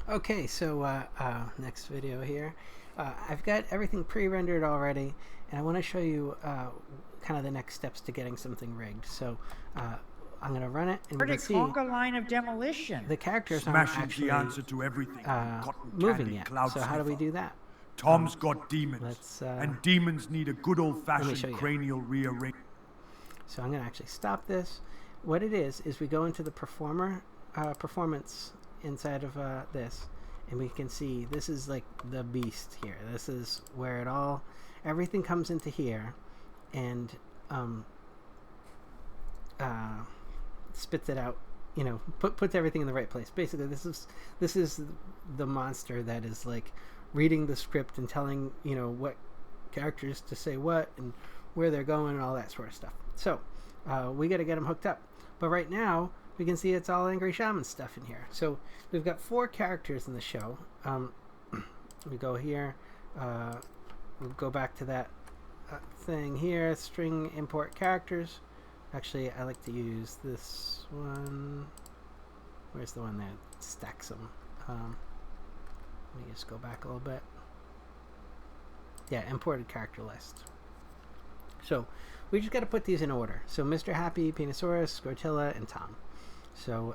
Okay, so next video here. I've got everything pre-rendered already, and I want to show you kind of the next steps to getting something rigged. So I'm going to run it, and you can see conga line of demolition. the characters aren't Smashing's actually the answer to everything. Cotton moving candy, yet. cloud So how do we sniffer. do that? Tom's got demons, let's, and demons need a good show old-fashioned you. cranial rearrangement. So I'm going to actually stop this. What it is we go into the performance inside of this, and we can see this is like the beast here. This is where everything comes into here and spits it out, you know, puts everything in the right place. Basically, this is the monster that is like reading the script and telling, you know, what characters to say what and where they're going and all that sort of stuff. So we got to get them hooked up. But right now, we can see it's all Angry Shaman stuff in here. So we've got 4 characters in the show. We go here. We'll go back to that thing here, string import characters. Actually, I like to use this one. Where's the one that stacks them? Let me just go back a little bit. Yeah, imported character list. So we just got to put these in order. So Mr. Happy, Penosaurus, Scortilla, and Tom. So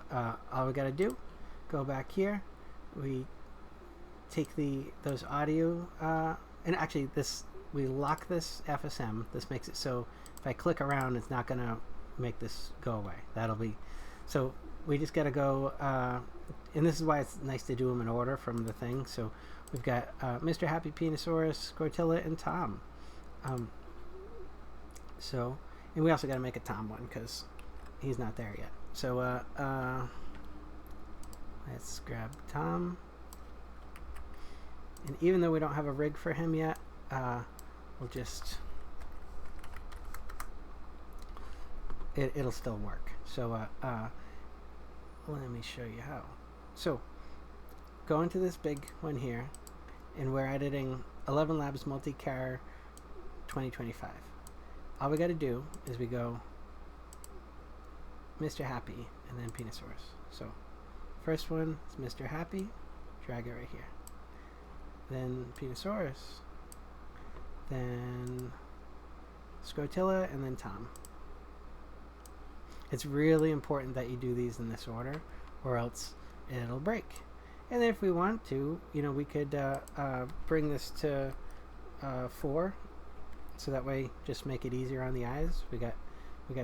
all we got to do, go back here. We take those audio, and actually we lock this FSM. This makes it so if I click around, it's not going to make this go away. That'll be, so we just got to go, and this is why it's nice to do them in order from the thing. So we've got Mr. Happy, Penosaurus, Scortilla, and Tom. So, and we also got to make a Tom one because he's not there yet. So let's grab Tom. And even though we don't have a rig for him yet, we'll just, it'll still work. So let me show you how. So go into this big one here, and we're editing 11 Labs Multi-Car 2025. All we got to do is we go Mr. Happy and then Penosaurus. So first one is Mr. Happy, drag it right here. Then Penosaurus, then Scrotilla, and then Tom. It's really important that you do these in this order, or else it'll break. And then if we want to, you know, we could bring this to 4. So that way, just make it easier on the eyes. We got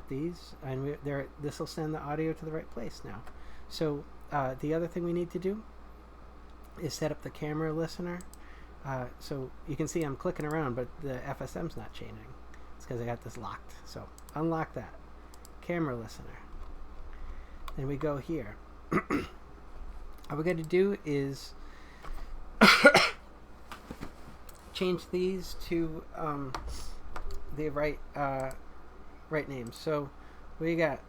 these, and this will send the audio to the right place now. So the other thing we need to do is set up the camera listener. So you can see I'm clicking around, but the FSM's not changing. It's because I got this locked. So unlock that camera listener. Then we go here. All we got to do is change these to the right names. So we got,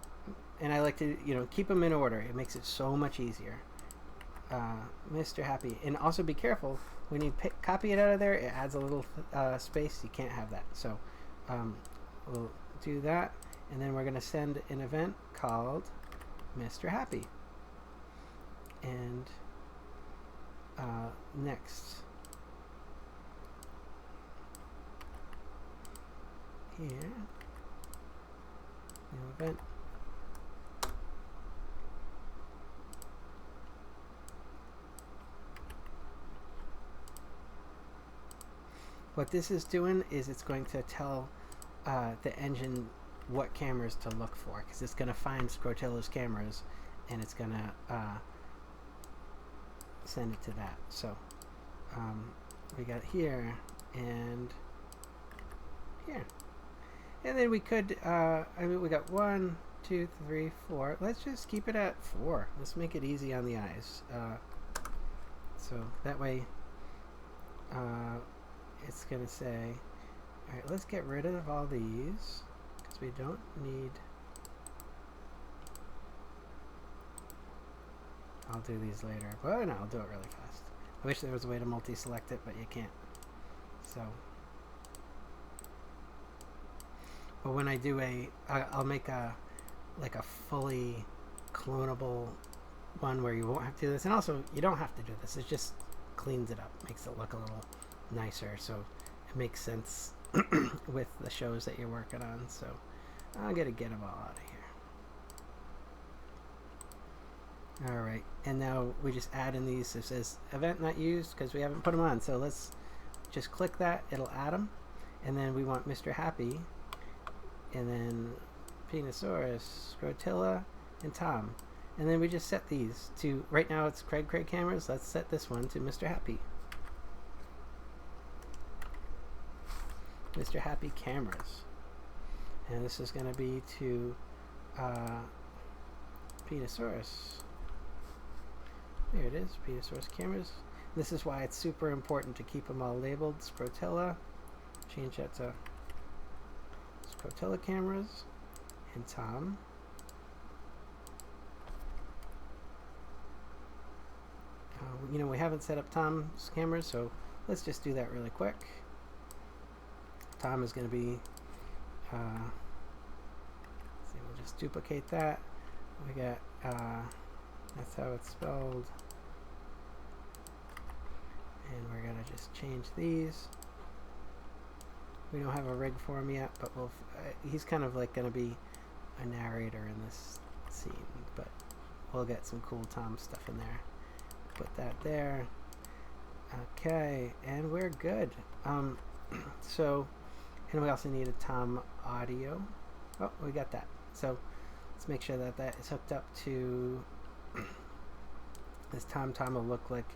and I like to, you know, keep them in order. It makes it so much easier. Mr. Happy, and also be careful when you copy it out of there. It adds a little space. You can't have that. So we'll do that, and then we're going to send an event called Mr. Happy. And next. Here, new event. What this is doing is it's going to tell the engine what cameras to look for, because it's going to find Scrotilla's cameras and it's going to send it to that. So we got here and here. And then we could, I mean, we got 1, 2, 3, 4. Let's just keep it at 4. Let's make it easy on the eyes. So that way, it's going to say, all right, let's get rid of all these because we don't need, I'll do these later. Well, no, I'll do it really fast. I wish there was a way to multi-select it, but you can't. So, but when I do I'll make like a fully clonable one where you won't have to do this, and also you don't have to do this. It just cleans it up, makes it look a little nicer, so it makes sense with the shows that you're working on. So I'm gonna get them all out of here. All right, and now we just add in these. It says event not used because we haven't put them on, so let's just click that. It'll add them, and then we want Mr. Happy, and then Penosaurus, Scrotilla, and Tom. And then we just set these to, right now it's Craig cameras. Let's set this one to Mr. Happy. Mr. Happy cameras. And this is going to be to Penosaurus. There it is, Penosaurus cameras. This is why it's super important to keep them all labeled. Scrotilla. Change that to Scrotilla cameras. And Tom. You know, we haven't set up Tom's cameras, so let's just do that really quick. Tom is going to be, let's see, we'll just duplicate that. We got, that's how it's spelled. And we're going to just change these. We don't have a rig for him yet, but we'll, he's kind of like going to be a narrator in this scene, but we'll get some cool Tom stuff in there. Put that there. Okay, and we're good. So, and we also need a Tom audio. Oh, we got that. So let's make sure that that is hooked up to this Tom. Tom will look like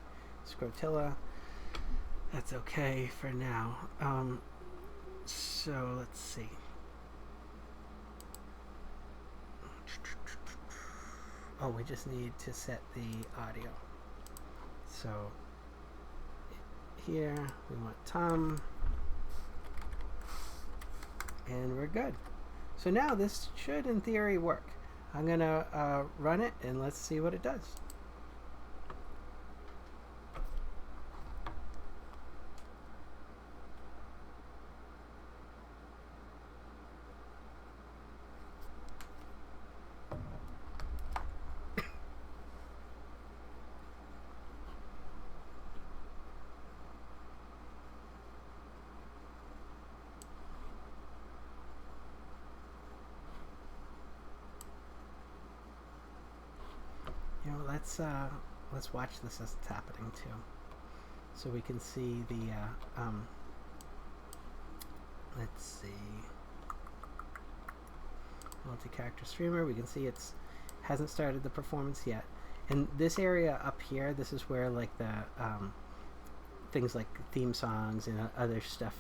Scrotilla. That's okay for now. So let's see. Oh, we just need to set the audio. So here we want Tom, and we're good. So now this should in theory work. I'm gonna run it and let's see what it does. Let's watch this as it's happening too, so we can see the let's see, multi-character streamer. We can see it's hasn't started the performance yet, and this area up here, this is where like the things like theme songs and other stuff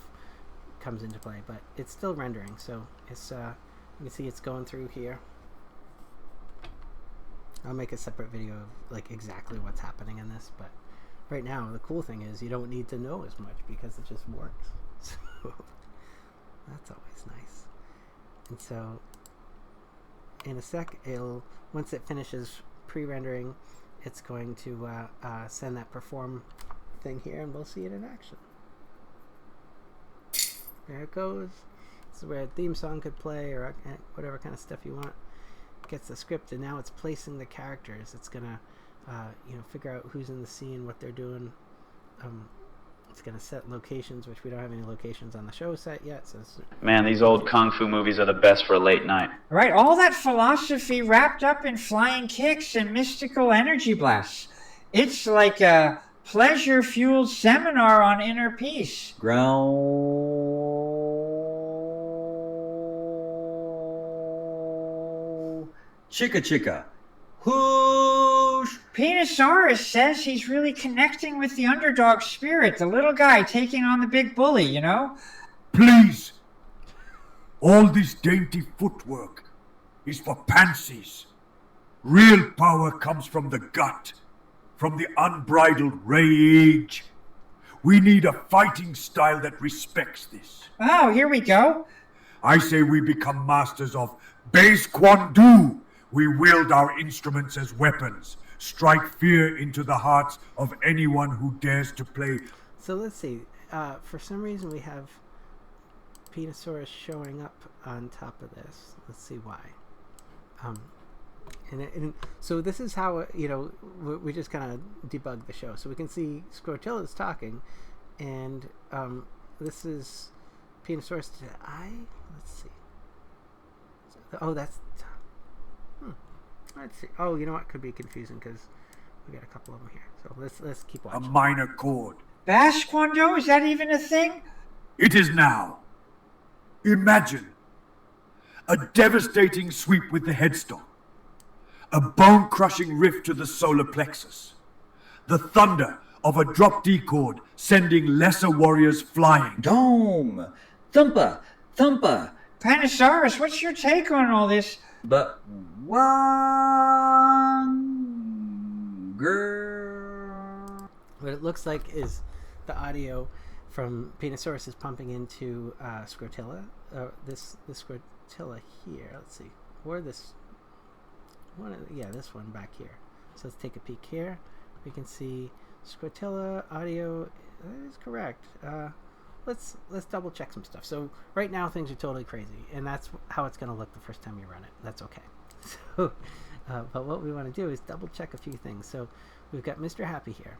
comes into play, but it's still rendering, so it's you can see it's going through here. I'll make a separate video of like exactly what's happening in this, but right now the cool thing is you don't need to know as much because it just works. So that's always nice. And so in a sec, it'll, once it finishes pre-rendering, it's going to send that perform thing here, and we'll see it in action. There it goes. This is where a theme song could play, or whatever kind of stuff you want. Gets the script, and now it's placing the characters. It's gonna you know, figure out who's in the scene, what they're doing. It's gonna set locations, which we don't have any locations on the show set yet, so man, these old kung fu movies are the best for a late night. Right, all that philosophy wrapped up in flying kicks and mystical energy blasts. It's like a pleasure-fueled seminar on inner peace. Chicka chicka. Whoosh! Penosaurus says he's really connecting with the underdog spirit, the little guy taking on the big bully, you know? Please! All this dainty footwork is for pansies. Real power comes from the gut, from the unbridled rage. We need a fighting style that respects this. Oh, here we go. I say we become masters of base Quan Du. We wield our instruments as weapons, strike fear into the hearts of anyone who dares to play. So let's see. For some reason we have Penosaurus showing up on top of this. Let's see why. And so this is how, we just kind of debug the show. So we can see Scrotilla's talking, and this is Penosaurus. Let's see. Oh, that's... Let's see. Oh, you know what? Could be confusing because we got a couple of them here. So let's keep A watching. minor chord. Basquando, is that even a thing? It is now. Imagine a devastating sweep with the headstone, a bone-crushing rift to the solar plexus, the thunder of a drop D chord sending lesser warriors flying. Dome! Thumpa! Thumpa! Panosaurus, what's your take on all this? But one girl. What it looks like is the audio from Penosaurus is pumping into Scrotilla. This Scrotilla here. Let's see. Or this one. Yeah, this one back here. So let's take a peek here. We can see Scrotilla audio is correct. Let's double check some stuff. So right now things are totally crazy, and that's how it's going to look the first time you run it. That's okay. So, but what we want to do is double check a few things. So we've got Mr. Happy here.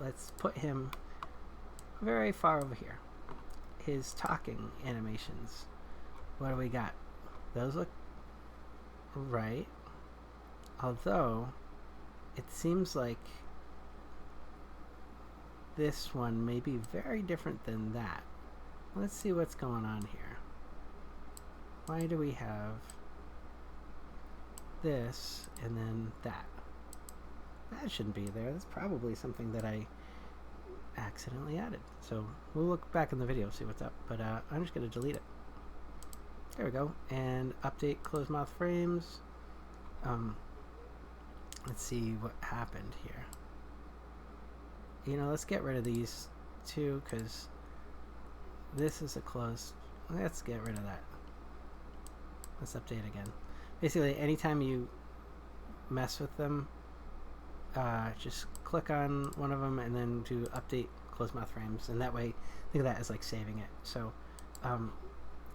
Let's put him very far over here. His talking animations. What do we got? Those look right. Although it seems like this one may be very different than that. Let's see what's going on here. Why do we have this and then that? That shouldn't be there. That's probably something that I accidentally added. So we'll look back in the video, see what's up. But I'm just going to delete it. There we go. And update closed mouth frames. Let's see what happened here. Let's get rid of these two because this is a closed. Let's get rid of that. Let's update again. Basically, anytime you mess with them, just click on one of them and then do update closed mouth frames, and that way, think of that as like saving it. So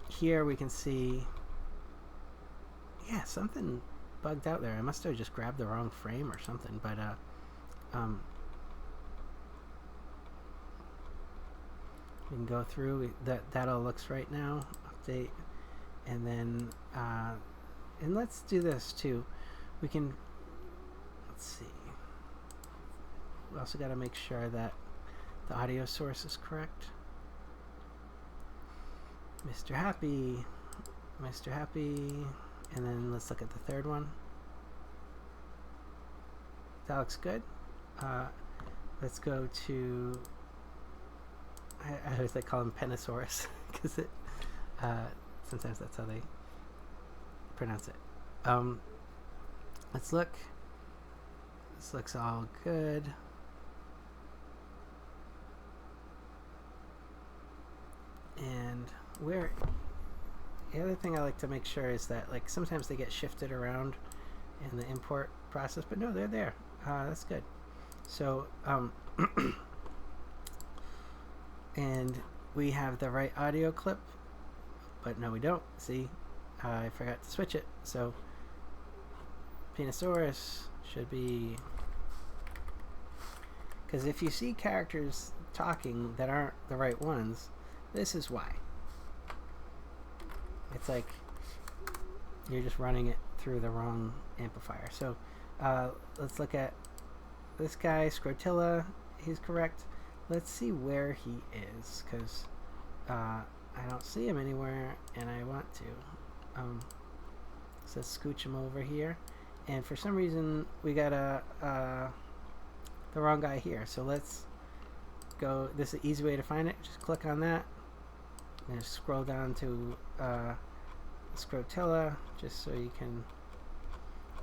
here we can see, yeah, something bugged out there. I must have just grabbed the wrong frame or something, but we can go through that all looks right now. Update, and then and let's do this too. We can, let's see. We also got to make sure that the audio source is correct. Mr. Happy, Mr. Happy, and then let's look at the third one. That looks good. Let's go to. I always like call him Penosaurus because it sometimes that's how they pronounce it. Let's look. This looks all good. And where the other thing I like to make sure is that like sometimes they get shifted around in the import process, but no, they're there. That's good. So and we have the right audio clip, but no, we don't. See, I forgot to switch it. So Penosaurus should be, because if you see characters talking that aren't the right ones, this is why. It's like you're just running it through the wrong amplifier. So let's look at this guy, Scrotilla. He's correct. Let's see where he is, because I don't see him anywhere, and I want to. So let's scooch him over here. And for some reason, we got the wrong guy here. So let's go. This is an easy way to find it. Just click on that. And just scroll down to Scrotilla, just so you can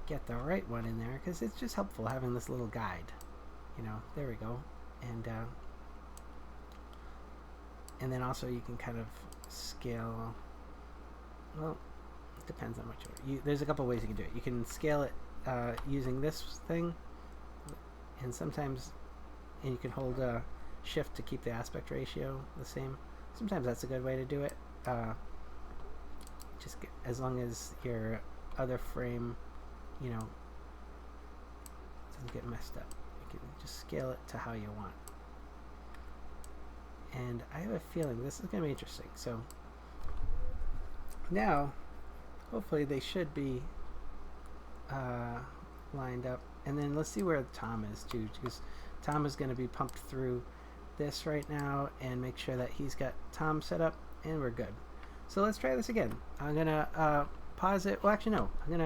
get the right one in there, because it's just helpful having this little guide. There we go. And then also you can kind of scale. Well, it depends on what there's a couple ways you can do it. You can scale it using this thing, and sometimes, and you can hold shift to keep the aspect ratio the same. Sometimes that's a good way to do it. As long as your other frame you know, doesn't get messed up. You can just scale it to how you want. And I have a feeling this is going to be interesting. So now, hopefully they should be lined up. And then let's see where Tom is too, because Tom is going to be pumped through this right now and make sure that he's got Tom set up, and we're good. So let's try this again. I'm going to pause it. Well, actually, no. I'm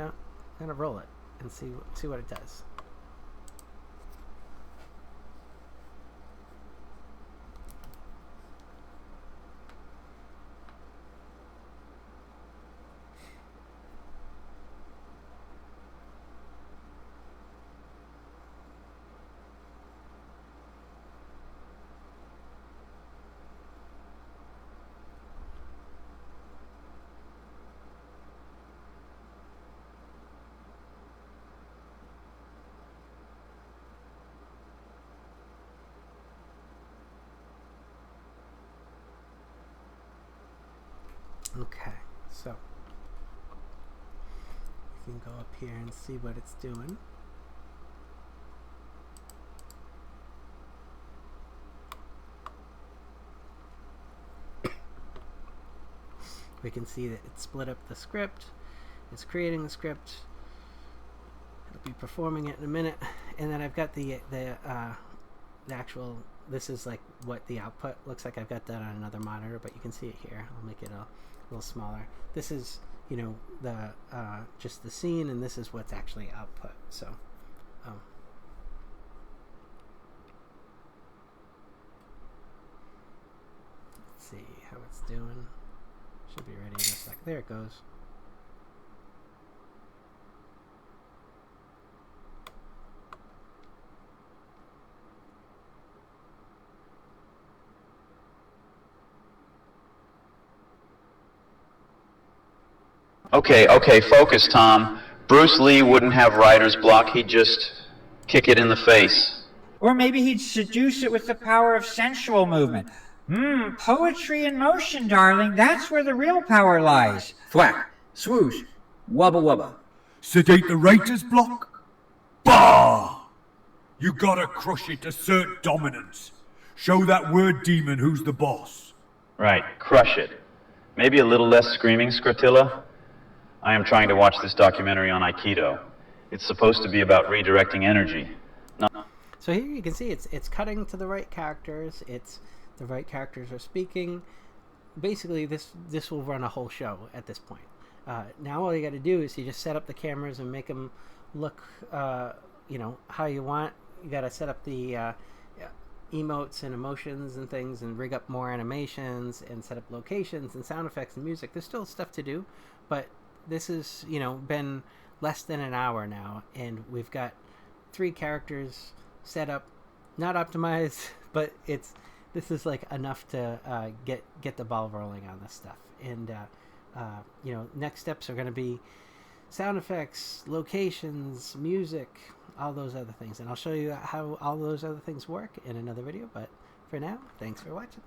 gonna roll it and see what it does. Okay, so you can go up here and see what it's doing. We can see that it split up the script. It's creating the script. It'll be performing it in a minute, and then I've got the actual. This is like what the output looks like. I've got that on another monitor, but you can see it here. I'll make it a little smaller. This is, you know, the just the scene, and this is what's actually output. So let's see how it's doing. Should be ready in a sec. There it goes. Okay, focus, Tom. Bruce Lee wouldn't have writer's block. He'd just kick it in the face. Or maybe he'd seduce it with the power of sensual movement. Poetry in motion, darling. That's where the real power lies. Thwack, swoosh, wubba wubba. Sedate the writer's block? Bah! You gotta crush it, assert dominance. Show that word demon who's the boss. Right, crush it. Maybe a little less screaming, Scrotilla? I am trying to watch this documentary on Aikido. It's supposed to be about redirecting energy. So here you can see it's cutting to the right characters. The right characters are speaking. Basically, this will run a whole show at this point. Now all you got to do is you just set up the cameras and make them look, you know, how you want. You got to set up the emotes and emotions and things, and rig up more animations and set up locations and sound effects and music. There's still stuff to do, but this has, you know, been less than an hour now, and we've got 3 characters set up, not optimized, but this is like enough to get the ball rolling on this stuff. And you know, next steps are going to be sound effects, locations, music, all those other things, and I'll show you how all those other things work in another video. But for now, thanks for watching.